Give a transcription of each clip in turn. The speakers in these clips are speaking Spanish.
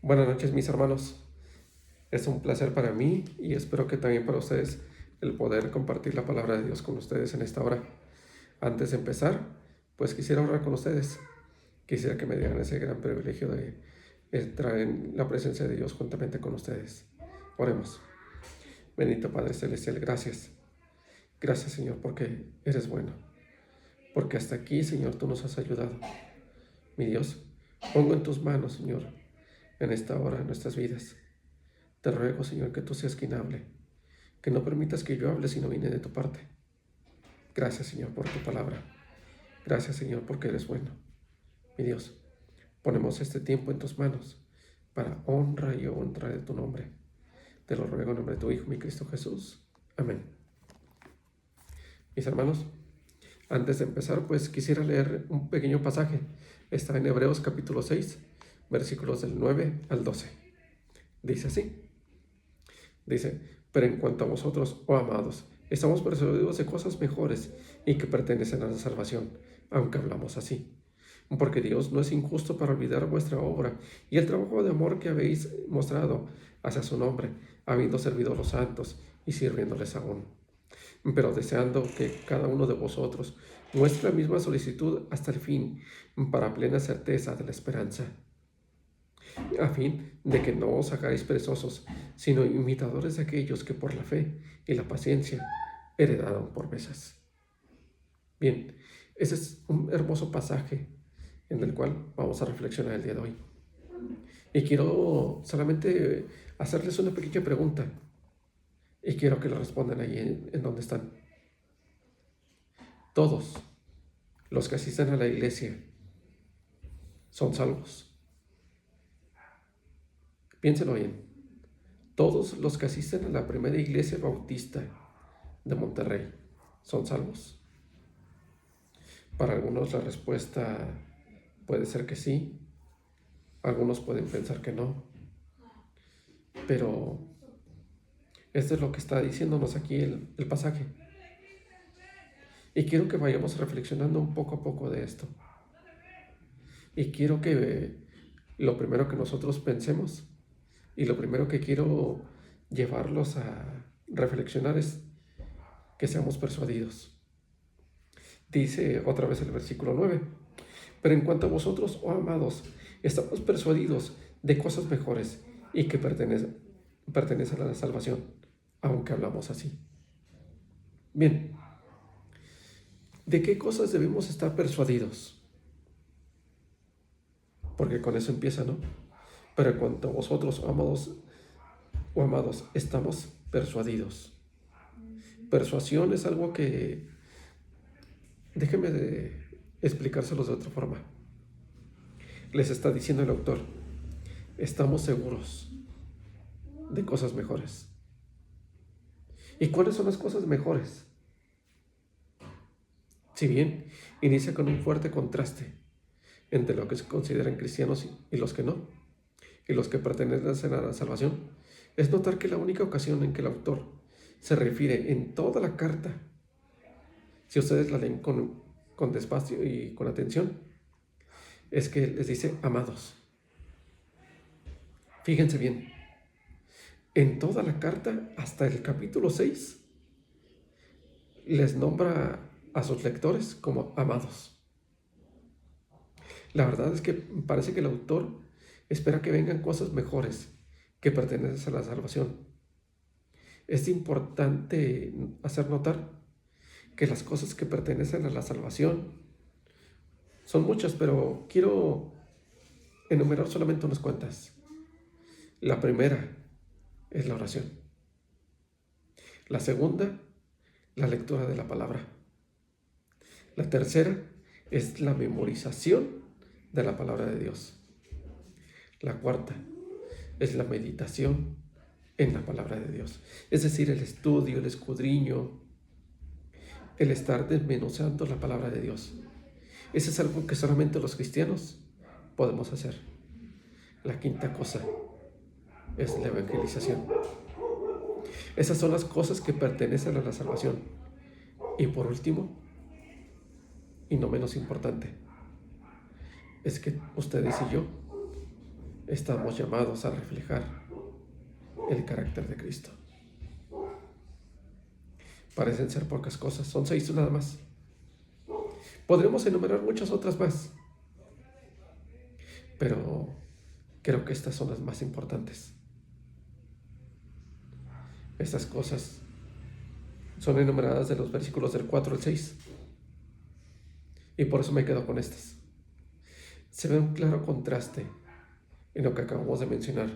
Buenas noches, mis hermanos. Es un placer para mí y espero que también para ustedes el poder compartir la palabra de Dios con ustedes en esta hora. Antes de empezar, pues quisiera orar con ustedes. Quisiera que me dieran ese gran privilegio de entrar en la presencia de Dios juntamente con ustedes. Oremos. Bendito Padre Celestial, gracias. Gracias, Señor, porque eres bueno. Porque hasta aquí, Señor, tú nos has ayudado. Mi Dios, pongo en tus manos, Señor, en esta hora nuestras vidas. Te ruego, Señor, que tú seas quien hable, que no permitas que yo hable si no viene de tu parte. Gracias, Señor, por tu palabra. Gracias, Señor, porque eres bueno. Mi Dios, ponemos este tiempo en tus manos para honra y honra de tu nombre. Te lo ruego en nombre de tu Hijo, mi Cristo Jesús. Amén. Mis hermanos, antes de empezar, pues quisiera leer un pequeño pasaje. Está en Hebreos capítulo 6, versículos del 9 al 12. Dice así. Dice, pero en cuanto a vosotros, oh amados, estamos persuadidos de cosas mejores y que pertenecen a la salvación, aunque hablamos así. Porque Dios no es injusto para olvidar vuestra obra y el trabajo de amor que habéis mostrado hacia su nombre, habiendo servido a los santos y sirviéndoles aún. Pero deseando que cada uno de vosotros muestre la misma solicitud hasta el fin, para plena certeza de la esperanza, a fin de que no os hagáis perezosos, sino imitadores de aquellos que por la fe y la paciencia heredaron promesas. Bien, ese es un hermoso pasaje en el cual vamos a reflexionar el día de hoy. Y quiero solamente hacerles una pequeña pregunta y quiero que la respondan ahí en donde están. Todos los que asisten a la iglesia son salvos. Piénsenlo bien. Todos los que asisten a la primera iglesia bautista de Monterrey son salvos. Para algunos la respuesta puede ser que sí, algunos pueden pensar que no, pero esto es lo que está diciéndonos aquí el pasaje. Y quiero que vayamos reflexionando un poco a poco de esto. Y quiero que lo primero que nosotros pensemos y lo primero que quiero llevarlos a reflexionar es que seamos persuadidos. Dice otra vez el versículo 9. Pero en cuanto a vosotros, oh amados, estamos persuadidos de cosas mejores y que pertenecen a la salvación, aunque hablamos así. Bien, ¿de qué cosas debemos estar persuadidos? Porque con eso empieza, ¿no? Pero en cuanto a vosotros, oh amados, estamos persuadidos. Persuasión es algo que, déjenme explicárselos de otra forma. Les está diciendo el autor, estamos seguros de cosas mejores. ¿Y cuáles son las cosas mejores? Si bien inicia con un fuerte contraste entre lo que se consideran cristianos y los que no, y los que pertenecen a la salvación, es notar que la única ocasión en que el autor se refiere en toda la carta, si ustedes la leen con despacio y con atención, es que les dice amados. Fíjense bien, en toda la carta, hasta el capítulo 6, les nombra a sus lectores como amados. La verdad es que parece que el autor espera que vengan cosas mejores que pertenecen a la salvación. Es importante hacer notar que las cosas que pertenecen a la salvación son muchas, pero quiero enumerar solamente unas cuantas. La primera es la oración. La segunda, la lectura de la palabra. La tercera es la memorización de la palabra de Dios. La cuarta es la meditación en la palabra de Dios. Es decir, el estudio, el escudriño, el estar desmenuzando la palabra de Dios. Eso es algo que solamente los cristianos podemos hacer. La quinta cosa es la evangelización. Esas son las cosas que pertenecen a la salvación. Y por último, y no menos importante, es que ustedes y yo estamos llamados a reflejar el carácter de Cristo. Parecen ser pocas cosas, son 6 nada más. Podremos enumerar muchas otras más, pero creo que estas son las más importantes. Estas cosas son enumeradas de los versículos del 4 al 6, y por eso me quedo con estas. Se ve un claro contraste en lo que acabamos de mencionar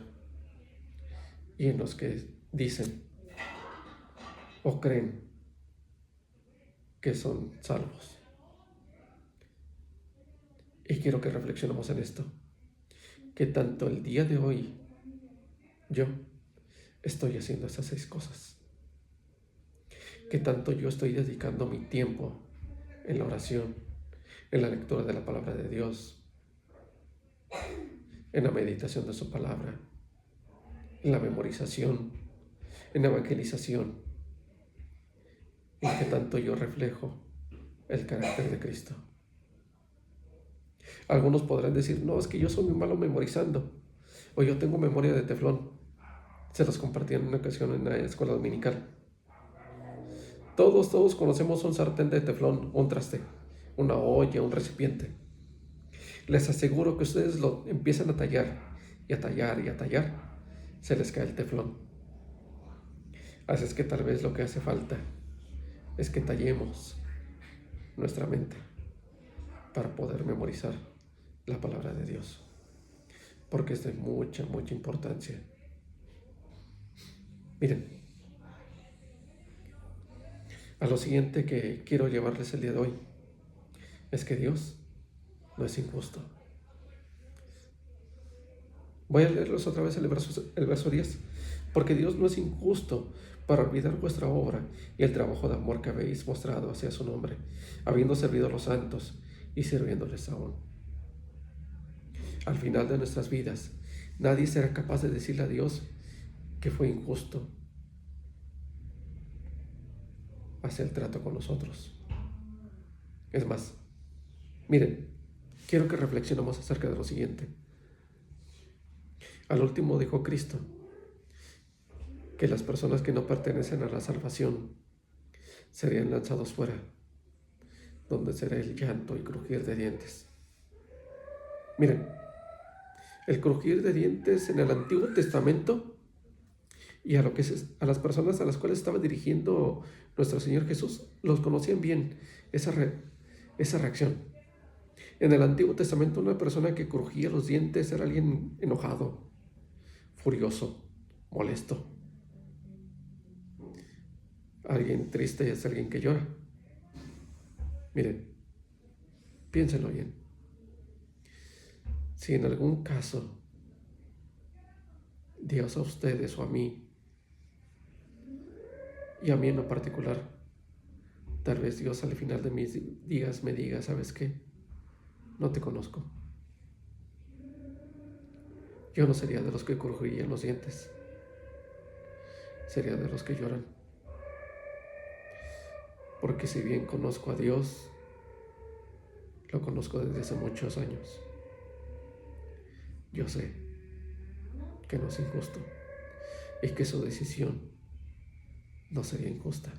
y en los que dicen o creen que son salvos. Y quiero que reflexionemos en esto, que tanto el día de hoy yo estoy haciendo esas 6 cosas, que tanto yo estoy dedicando mi tiempo en la oración, en la lectura de la palabra de Dios, en la meditación de su palabra, en la memorización, en la evangelización, y que tanto yo reflejo el carácter de Cristo. Algunos podrán decir, no, es que yo soy muy malo memorizando, o yo tengo memoria de teflón. Se los compartí en una ocasión en la escuela dominical. Todos conocemos un sartén de teflón, un traste, una olla, un recipiente. Les aseguro que ustedes lo empiezan a tallar y a tallar y a tallar, se les cae el teflón. Así es que tal vez lo que hace falta es que tallemos nuestra mente para poder memorizar la palabra de Dios, porque es de mucha importancia. Miren, a lo siguiente que quiero llevarles el día de hoy es que Dios no es injusto. Voy a leerles otra vez el verso 10. Porque Dios no es injusto para olvidar vuestra obra y el trabajo de amor que habéis mostrado hacia su nombre, habiendo servido a los santos y sirviéndoles aún. Al final de nuestras vidas, nadie será capaz de decirle a Dios que fue injusto hacia el trato con nosotros. Es más, miren, quiero que reflexionemos acerca de lo siguiente. Al último dijo Cristo que las personas que no pertenecen a la salvación serían lanzados fuera, donde será el llanto y crujir de dientes. Miren, el crujir de dientes en el Antiguo Testamento y a las personas a las cuales estaba dirigiendo nuestro Señor Jesús, los conocían bien esa reacción. En el Antiguo Testamento, una persona que crujía los dientes era alguien enojado, furioso, molesto. Alguien triste es alguien que llora. Miren, piénsenlo bien. Si en algún caso Dios a ustedes o a mí, y a mí en lo particular, tal vez Dios al final de mis días me diga, ¿sabes qué? No te conozco. Yo no sería de los que crujirían los dientes. Sería de los que lloran. Porque si bien conozco a Dios, lo conozco desde hace muchos años. Yo sé que no es injusto y que su decisión no sería injusta.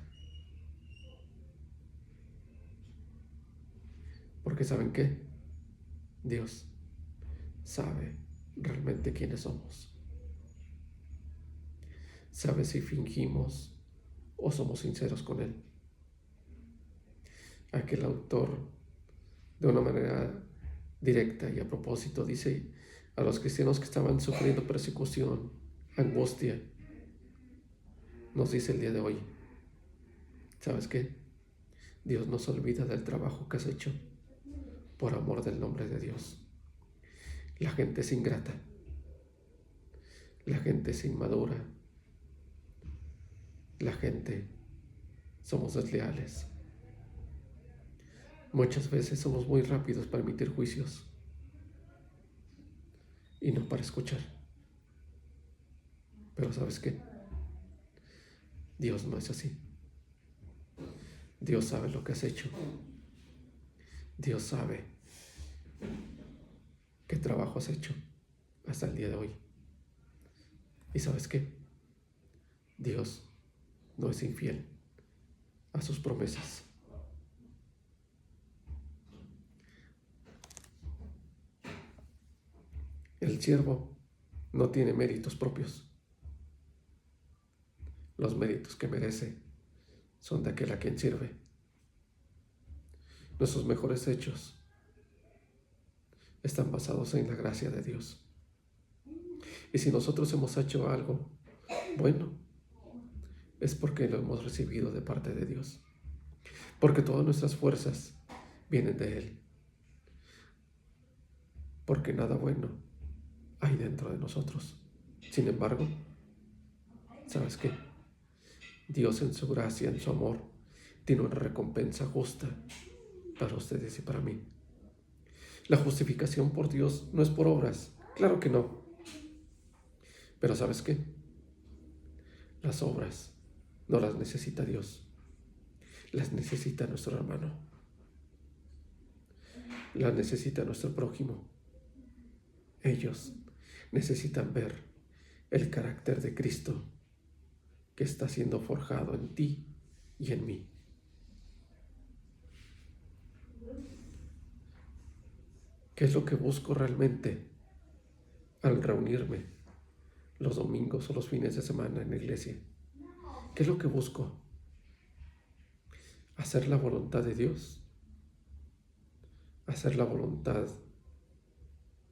Porque ¿saben qué? Dios sabe realmente quiénes somos. Sabe si fingimos o somos sinceros con Él. Aquel autor, de una manera directa y a propósito, dice a los cristianos que estaban sufriendo persecución, angustia, nos dice el día de hoy, ¿sabes qué? Dios no se olvida del trabajo que has hecho por amor del nombre de Dios. La gente es ingrata, la gente es inmadura, la gente somos desleales. Muchas veces somos muy rápidos para emitir juicios y no para escuchar. Pero ¿sabes qué? Dios no es así. Dios sabe lo que has hecho. Dios sabe qué trabajo has hecho hasta el día de hoy. ¿Y sabes qué? Dios no es infiel a sus promesas. El siervo no tiene méritos propios. Los méritos que merece son de aquel a quien sirve. Nuestros mejores hechos están basados en la gracia de Dios. Y si nosotros hemos hecho algo bueno, es porque lo hemos recibido de parte de Dios. Porque todas nuestras fuerzas vienen de Él. Porque nada bueno hay dentro de nosotros. Sin embargo, ¿sabes qué? Dios en su gracia, en su amor, tiene una recompensa justa para ustedes y para mí. La justificación por Dios no es por obras, claro que no. Pero ¿sabes qué? Las obras no las necesita Dios, las necesita nuestro hermano, las necesita nuestro prójimo. Ellos necesitan ver el carácter de Cristo que está siendo forjado en ti y en mí. ¿Qué es lo que busco realmente al reunirme los domingos o los fines de semana en la iglesia? ¿Qué es lo que busco? ¿Hacer la voluntad de Dios? ¿Hacer la voluntad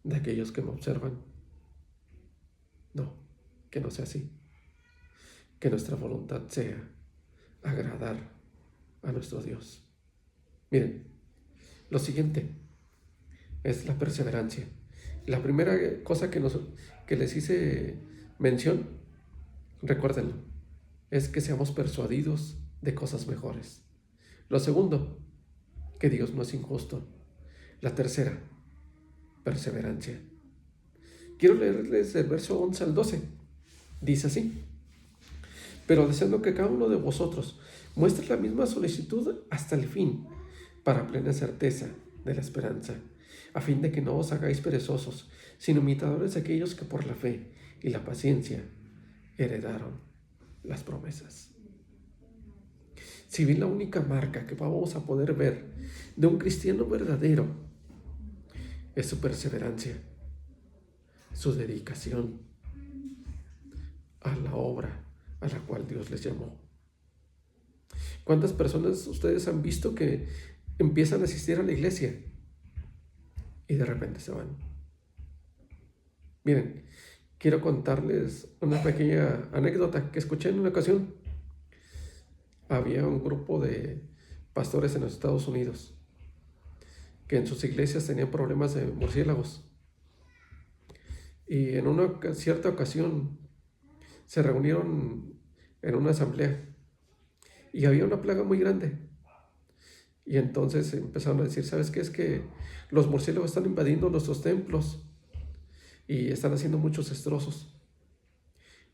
de aquellos que me observan? No, que no sea así. Que nuestra voluntad sea agradar a nuestro Dios. Miren, lo siguiente es la perseverancia. La primera cosa que les hice mención, recuérdenlo, es que seamos persuadidos de cosas mejores. Lo segundo, que Dios no es injusto. La tercera, perseverancia. Quiero leerles el verso 11 al 12. Dice así: pero deseando que cada uno de vosotros muestre la misma solicitud hasta el fin, para plena certeza de la esperanza, a fin de que no os hagáis perezosos, sino imitadores de aquellos que por la fe y la paciencia heredaron las promesas. Si bien la única marca que vamos a poder ver de un cristiano verdadero es su perseverancia, su dedicación a la obra a la cual Dios les llamó. ¿Cuántas personas ustedes han visto que empiezan a asistir a la iglesia y de repente se van? Miren, quiero contarles una pequeña anécdota que escuché en una ocasión. Había un grupo de pastores en los Estados Unidos que en sus iglesias tenían problemas de murciélagos. Y en una cierta ocasión se reunieron en una asamblea y había una plaga muy grande. Y entonces empezaron a decir, ¿sabes qué? Es que los murciélagos están invadiendo nuestros templos y están haciendo muchos destrozos.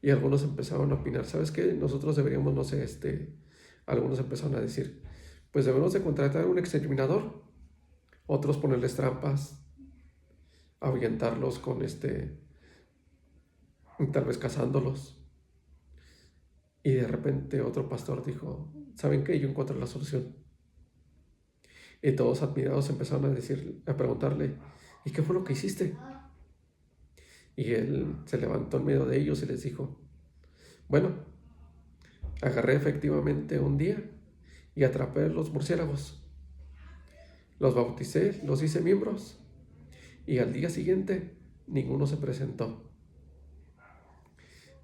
Y algunos empezaron a opinar, ¿sabes qué? Nosotros deberíamos, no sé, algunos empezaron a decir, pues debemos de contratar un exterminador. Otros ponerles trampas, ahuyentarlos con tal vez cazándolos. Y de repente otro pastor dijo, ¿saben qué? Yo encontré la solución. Y todos admirados empezaron a preguntarle, ¿y qué fue lo que hiciste? Y él se levantó en medio de ellos y les dijo, bueno, agarré efectivamente un día y atrapé los murciélagos. Los bauticé, los hice miembros y al día siguiente ninguno se presentó.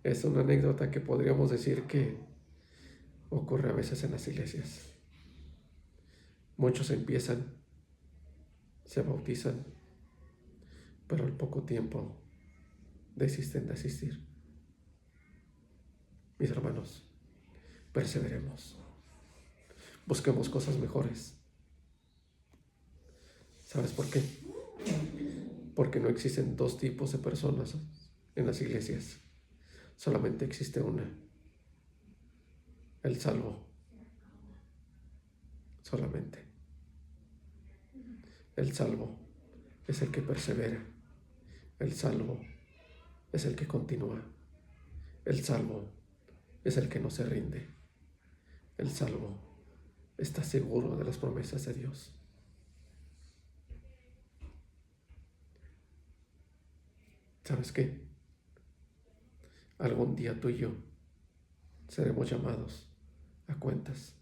Es una anécdota que podríamos decir que ocurre a veces en las iglesias. Muchos empiezan, se bautizan, pero al poco tiempo desisten de asistir. Mis hermanos, perseveremos, busquemos cosas mejores. ¿Sabes por qué? Porque no existen dos tipos de personas en las iglesias. Solamente existe una. El salvo. Solamente. El salvo es el que persevera. El salvo es el que continúa. El salvo es el que no se rinde. El salvo está seguro de las promesas de Dios. ¿Sabes qué? Algún día tú y yo seremos llamados a cuentas.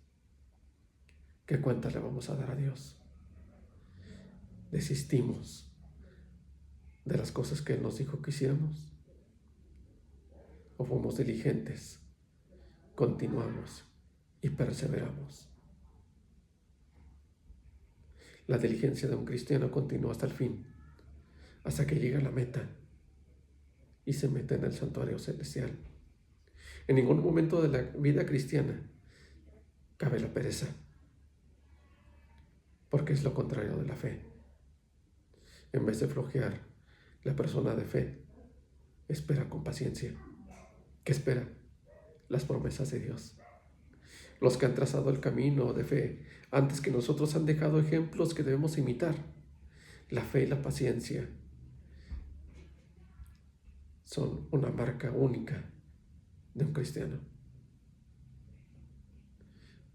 ¿Qué cuentas le vamos a dar a Dios? ¿Desistimos de las cosas que Él nos dijo que hiciéramos? ¿O fuimos diligentes, continuamos y perseveramos? La diligencia de un cristiano continúa hasta el fin, hasta que llega a la meta y se mete en el santuario celestial. En ningún momento de la vida cristiana cabe la pereza, porque es lo contrario de la fe. En vez de flojear, la persona de fe espera con paciencia. ¿Qué espera? Las promesas de Dios. Los que han trazado el camino de fe antes que nosotros han dejado ejemplos que debemos imitar. La fe y la paciencia son una marca única de un cristiano.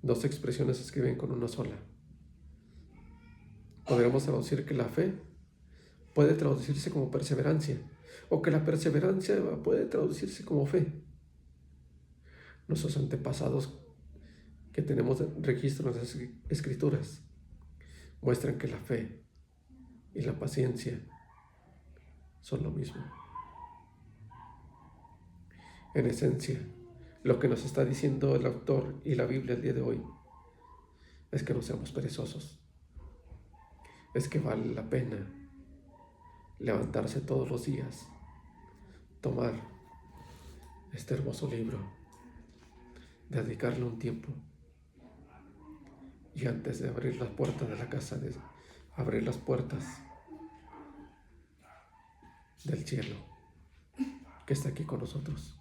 Dos expresiones se escriben con una sola. Podríamos traducir que la fe puede traducirse como perseverancia, o que la perseverancia puede traducirse como fe. Nuestros antepasados que tenemos registro en las escrituras muestran que la fe y la paciencia son lo mismo. En esencia, lo que nos está diciendo el autor y la Biblia el día de hoy es que no seamos perezosos. Es que vale la pena levantarse todos los días, tomar este hermoso libro, dedicarle un tiempo y antes de abrir las puertas de la casa, de abrir las puertas del cielo que está aquí con nosotros.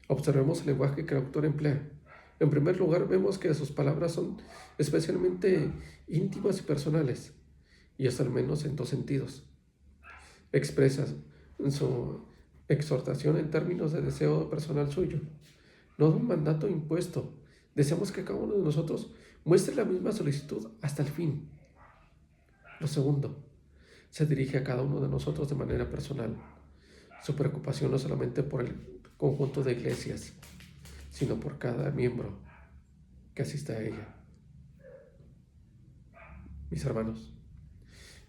Observemos el lenguaje que el autor emplea. En primer lugar, vemos que sus palabras son especialmente íntimas y personales, y hasta al menos en dos sentidos. Expresa su exhortación en términos de deseo personal suyo, no de un mandato impuesto. Deseamos que cada uno de nosotros muestre la misma solicitud hasta el fin. Lo segundo, se dirige a cada uno de nosotros de manera personal. Su preocupación no solamente por el conjunto de iglesias, sino por cada miembro que asiste a ella. Mis hermanos,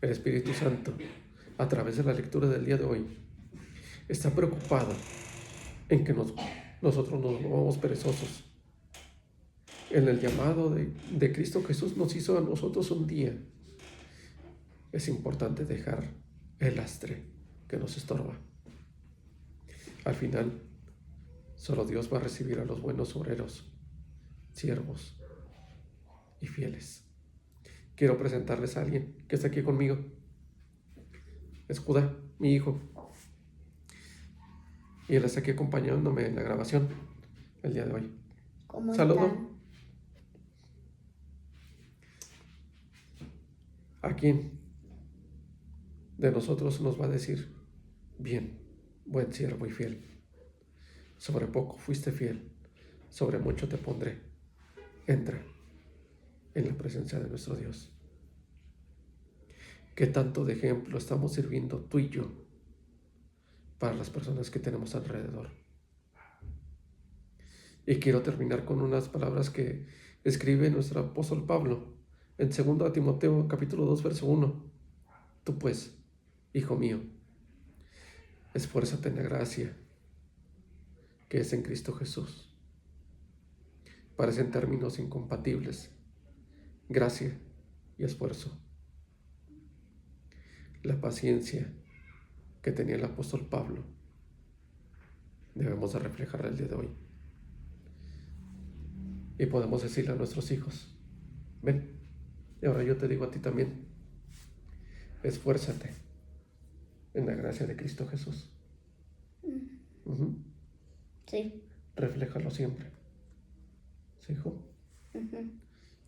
el Espíritu Santo, a través de la lectura del día de hoy, está preocupado en que nosotros nos volvamos perezosos. En el llamado de Cristo Jesús nos hizo a nosotros un día. Es importante dejar el lastre que nos estorba. Al final, solo Dios va a recibir a los buenos obreros, siervos y fieles. Quiero presentarles a alguien que está aquí conmigo. Es Judá, mi hijo. Y él está aquí acompañándome en la grabación el día de hoy. ¿Cómo Saludo. están? ¿A quién de nosotros nos va a decir: bien, buen siervo y fiel? Sobre poco fuiste fiel, sobre mucho te pondré. Entra en la presencia de nuestro Dios. ¿Qué tanto de ejemplo estamos sirviendo tú y yo para las personas que tenemos alrededor? Y quiero terminar con unas palabras que escribe nuestro apóstol Pablo en 2 Timoteo capítulo 2 verso 1. Tú pues, hijo mío, esfuérzate en la gracia que es en Cristo Jesús. Parecen términos incompatibles: gracia y esfuerzo. La paciencia que tenía el apóstol Pablo debemos de reflejarla el día de hoy. Y podemos decirle a nuestros hijos: ven, y ahora yo te digo a ti también, esfuérzate en la gracia de Cristo Jesús. Sí. Refléjalo siempre. ¿Sí, hijo? Ujú.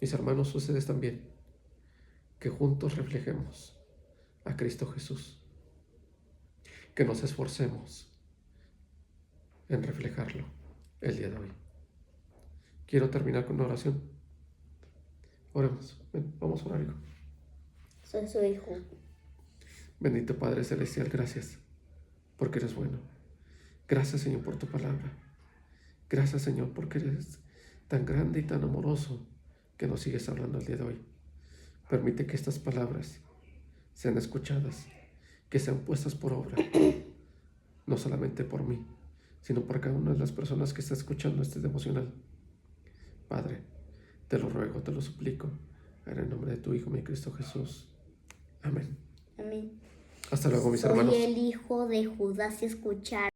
Mis hermanos, ustedes también. que juntos reflejemos a Cristo Jesús, que nos esforcemos en reflejarlo el día de hoy. Quiero terminar con una oración. Oremos. Ven, vamos a orar, hijo. Soy su hijo. Bendito Padre Celestial, gracias porque eres bueno. Gracias, Señor, por tu palabra. Gracias, Señor, porque eres tan grande y tan amoroso que nos sigues hablando el día de hoy. Permite que estas palabras sean escuchadas, que sean puestas por obra, no solamente por mí, sino por cada una de las personas que está escuchando este devocional. Padre, te lo ruego, te lo suplico, en el nombre de tu Hijo, mi Cristo Jesús. Amén. Amén. Hasta luego, mis hermanos. Soy el hijo de Judas y escuchar.